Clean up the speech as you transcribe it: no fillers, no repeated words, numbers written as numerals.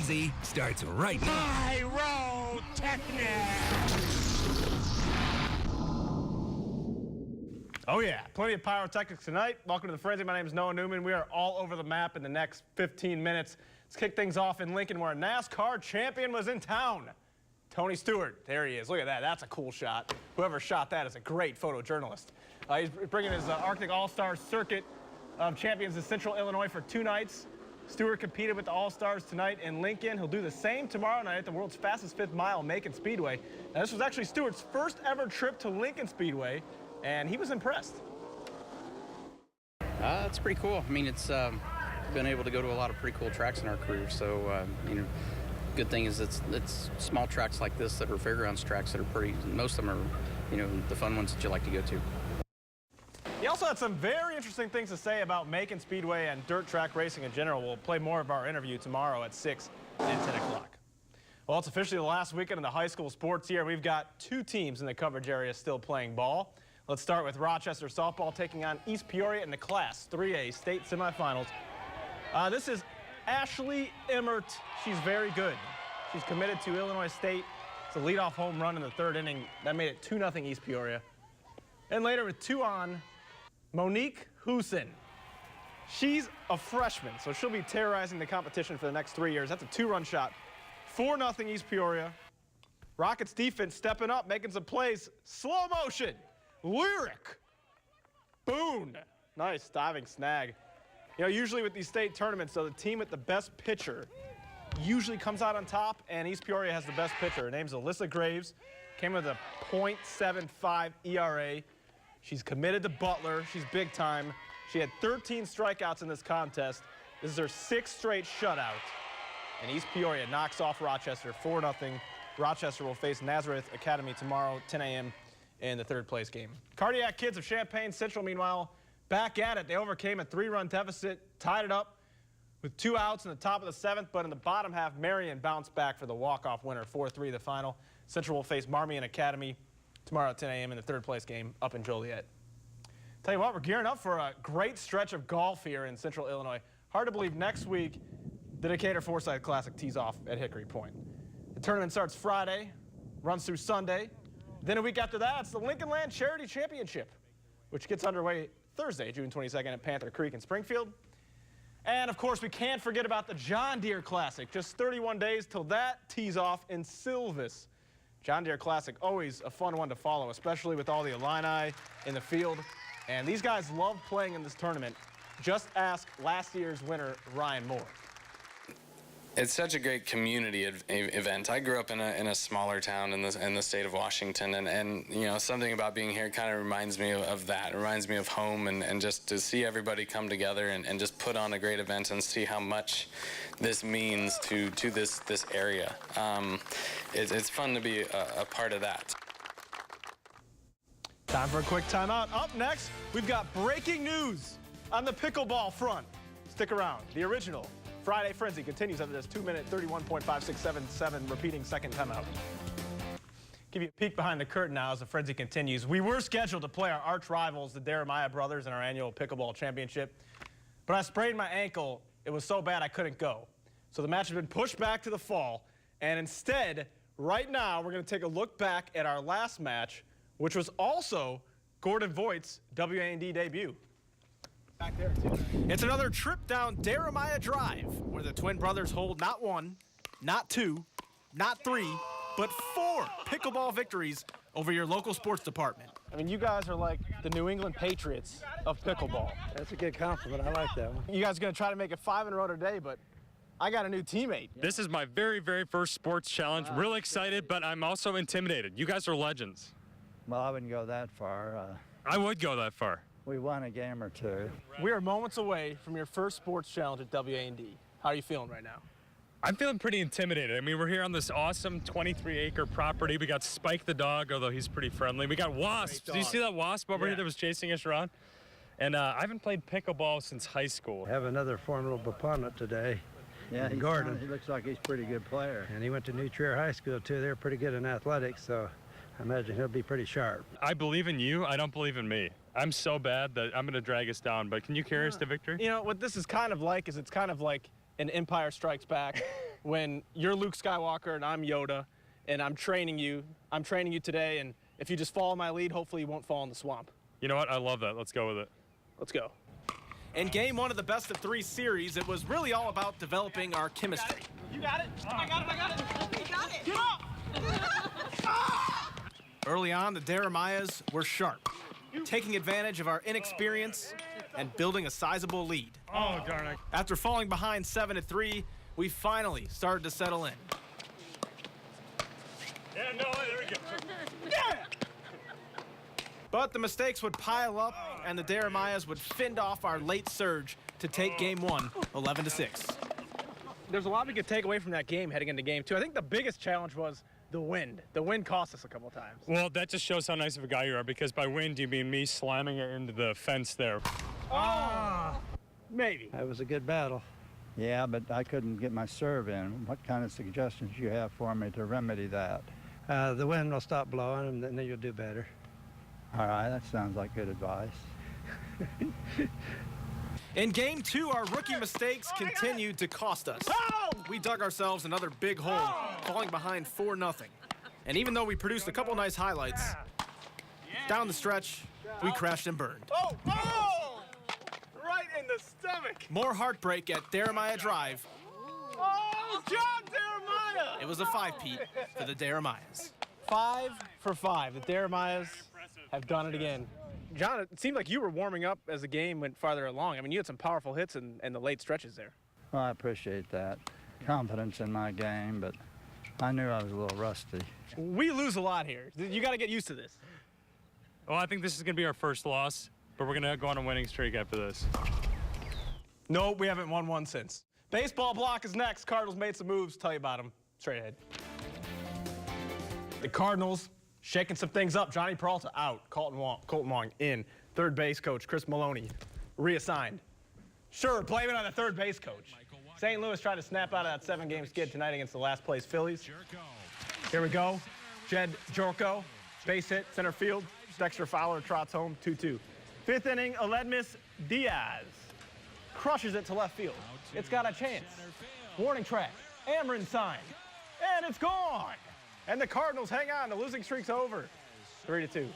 Frenzy starts right now. Pyrotechnics! Oh yeah, plenty of pyrotechnics tonight. Welcome to the Frenzy. My name is Noah Newman. We are all over the map in the next 15 minutes. Let's kick things off in Lincoln, where a NASCAR champion was in town. Tony Stewart, there he is. Look at that. That's a cool shot. Whoever shot that is a great photojournalist. He's bringing his Arctic All-Star circuit of champions to Central Illinois for 2 nights. Stewart competed with the All-Stars tonight in Lincoln. He'll do the same tomorrow night at the world's fastest 5th mile, Macon Speedway. Now, this was actually Stewart's first ever trip to Lincoln Speedway, and he was impressed. It's pretty cool. I mean, it's been able to go to a lot of pretty cool tracks in our career. So, good thing is it's small tracks like this that are fairgrounds tracks that are pretty. Most of them are, the fun ones that you like to go to. He also had some very interesting things to say about Macon Speedway and dirt track racing in general. We'll play more of our interview tomorrow at 6 and 10 o'clock. Well, it's officially the last weekend of the high school sports year. We've got 2 teams in the coverage area still playing ball. Let's start with Rochester softball taking on East Peoria in the Class 3A state semifinals. This is Ashley Emmert. She's very good. She's committed to Illinois State. It's a leadoff home run in the 3rd inning. That made it 2-0 East Peoria. And later with 2 on, Monique Husin. She's a freshman, so she'll be terrorizing the competition for the next 3 years. That's a 2-run shot. 4-0 East Peoria. Rockets defense stepping up, making some plays. Slow motion. Lyric. Boone. Nice diving snag. Usually with these state tournaments, though, the team with the best pitcher usually comes out on top, and East Peoria has the best pitcher. Her name's Alyssa Graves. Came with a .75 ERA. She's committed to Butler. She's big time. She had 13 strikeouts in this contest. This is her 6th straight shutout. And East Peoria knocks off Rochester 4-0. Rochester will face Nazareth Academy tomorrow, 10 a.m. in the 3rd place game. Cardiac Kids of Champaign Central, meanwhile, back at it. They overcame a 3-run deficit, tied it up with 2 outs in the top of the 7th, but in the bottom half, Marion bounced back for the walk-off winner, 4-3 the final. Central will face Marmion Academy tomorrow at 10 a.m. in the 3rd place game up in Joliet. Tell you what, we're gearing up for a great stretch of golf here in Central Illinois. Hard to believe next week the Decatur Forsyth Classic tees off at Hickory Point. The tournament starts Friday, runs through Sunday. Then a week after that, it's the Lincoln Land Charity Championship, which gets underway Thursday, June 22nd at Panther Creek in Springfield. And, of course, we can't forget about the John Deere Classic. Just 31 days till that tees off in Silvis. John Deere Classic, always a fun one to follow, especially with all the Illini in the field. And these guys love playing in this tournament. Just ask last year's winner, Ryan Moore. It's such a great community event. I grew up in a smaller town in the state of Washington, and something about being here kind of reminds me of that. It reminds me of home, and just to see everybody come together and just put on a great event and see how much this means to this area. It's fun to be a part of that. Time for a quick timeout. Up next, we've got breaking news on the pickleball front. Stick around. The original Friday Frenzy continues after this 2-minute 31.5677 repeating second timeout. Give you a peek behind the curtain now as the Frenzy continues. We were scheduled to play our arch rivals, the Jeremiah brothers, in our annual pickleball championship, but I sprained my ankle. It was so bad I couldn't go. So the match has been pushed back to the fall, and instead, right now, we're going to take a look back at our last match, which was also Gordon Voigt's WA&D debut. Back there, too. It's another trip down Jeremiah Drive, where the twin brothers hold not 1, not 2, not 3, but 4 pickleball victories over your local sports department. I mean, you guys are like the New England Patriots of pickleball. That's a good compliment. I like that one. You guys are going to try to make it 5 in a row today, but I got a new teammate. This is my very, very first sports challenge. Really excited, but I'm also intimidated. You guys are legends. Well, I wouldn't go that far. I would go that far. We won a game or 2. We are moments away from your first sports challenge at WA&D. How are you feeling right now? I'm feeling pretty intimidated. I mean, we're here on this awesome 23-acre property. We got Spike the dog, although he's pretty friendly. We got Wasp. Did you see that Wasp over here that was chasing us around? And I haven't played pickleball since high school. Have another formidable opponent today. Yeah, Gordon. He looks like he's a pretty good player. And he went to New Trier High School, too. They're pretty good in athletics, so I imagine he'll be pretty sharp. I believe in you. I don't believe in me. I'm so bad that I'm going to drag us down, but can you carry us to victory? You know, what this is kind of like is it's kind of like an Empire Strikes Back, when you're Luke Skywalker and I'm Yoda, and I'm training you today, and if you just follow my lead, hopefully you won't fall in the swamp. You know what? I love that. Let's go with it. Let's go. In game 1 of the best-of-3 series, it was really all about developing our chemistry. You got it? I got it. You got it. Get up! Early on, the Daramayas were sharp, taking advantage of our inexperience and building a sizable lead. Oh, darn it. After falling behind 7-3, we finally started to settle in. Yeah, no, there we go. Yeah! But the mistakes would pile up, and the Daramayas would fend off our late surge to take game 1, 11-6. There's a lot we could take away from that game heading into game 2. I think the biggest challenge was the wind. The wind cost us a couple times. Well, that just shows how nice of a guy you are, because by wind, you mean me slamming it into the fence there. Oh! Maybe. That was a good battle. Yeah, but I couldn't get my serve in. What kind of suggestions do you have for me to remedy that? The wind will stop blowing, and then you'll do better. All right, that sounds like good advice. In game 2, our rookie mistakes continued to cost us. We dug ourselves another big hole, falling behind 4-0. And even though we produced a couple nice highlights, down the stretch, we crashed and burned. Oh! Right in the stomach. More heartbreak at Daramaya Drive. Oh, John Daramaya! It was a 5-peat for the Daramayas. 5 for 5. The Daramayas have done it again. John, it seemed like you were warming up as the game went farther along. I mean, you had some powerful hits in the late stretches there. Well, I appreciate that. Confidence in my game, but I knew I was a little rusty. We lose a lot here. You got to get used to this. Well, I think this is going to be our first loss, but we're going to go on a winning streak after this. No, we haven't won one since. Baseball block is next. Cardinals made some moves. Tell you about them straight ahead. The Cardinals shaking some things up. Johnny Peralta out. Colton Wong in. Third base coach Chris Maloney reassigned. Sure, blame it on the third base coach. St. Louis tried to snap out of that 7-game skid tonight against the last place Phillies. Here we go. Jed Jorko, base hit, center field. Dexter Fowler trots home, 2-2. 5th inning, Aledmus Diaz crushes it to left field. It's got a chance. Warning track, Amron sign, and it's gone. And the Cardinals hang on. The losing streak's over, 3-2.